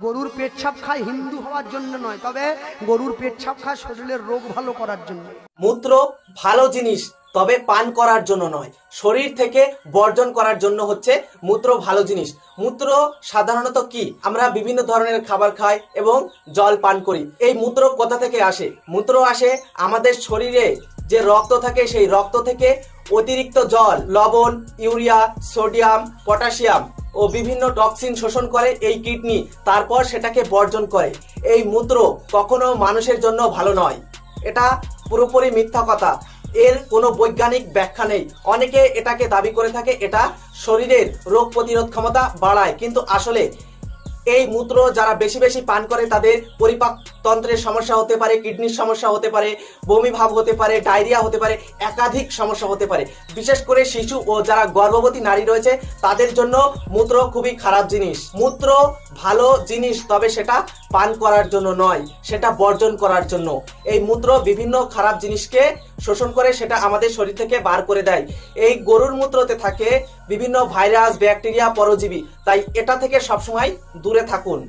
গরুর পেচ্ছাপ খায় হিন্দু হওয়ার জন্য নয়, তবে গরুর পেচ্ছাপ খায় শরীরের রোগ ভালো করার জন্য। মূত্র ভালো জিনিস, তবে পান করার জন্য নয়। শরীর থেকে বর্জন করার জন্য হচ্ছে মূত্র ভালো জিনিস। মূত্র সাধারণত কি, আমরা বিভিন্ন ধরনের খাবার খাই এবং জল পান করি। এই মূত্র কোথা থেকে আসে? মূত্র আসে আমাদের শরীরে যে রক্ত থাকে, সেই রক্ত থেকে অতিরিক্ত জল, লবণ, ইউরিয়া, সোডিয়াম, পটাশিয়াম ও বিভিন্ন টক্সিন শোষণ করে এই কিডনি, তারপর সেটাকে বর্জন করে। এই মূত্র কখনো মানুষের জন্য ভালো নয়। এটা পুরোপুরি মিথ্যা কথা, এর কোনো বৈজ্ঞানিক ব্যাখ্যা নেই। অনেকে এটাকে দাবি করে থাকে এটা শরীরের রোগ প্রতিরোধ ক্ষমতা বাড়ায়, কিন্তু আসলে এই মূত্র যারা বেশি বেশি পান করে তাদের পরিপাক তন্ত্রের সমস্যা হতে পারে, কিডনির সমস্যা হতে পারে, বমি ভাব হতে পারে, ডায়রিয়া হতে পারে, একাধিক সমস্যা হতে পারে। বিশেষ করে শিশু ও যারা গর্ভবতী নারী রয়েছে তাদের জন্য মূত্র খুবই খারাপ জিনিস। মূত্র ভালো জিনিস, তবে সেটা পান করার জন্য নয়, সেটা বর্জন করার জন্য। এই মূত্র বিভিন্ন খারাপ জিনিসকে শোষণ করে সেটা আমাদের শরীর থেকে বার করে দেয়। এই গরুর মূত্রতে থাকে বিভিন্ন ভাইরাস, ব্যাকটেরিয়া, পরজীবী, তাই এটা থেকে সবসময় দূরে থাকুন।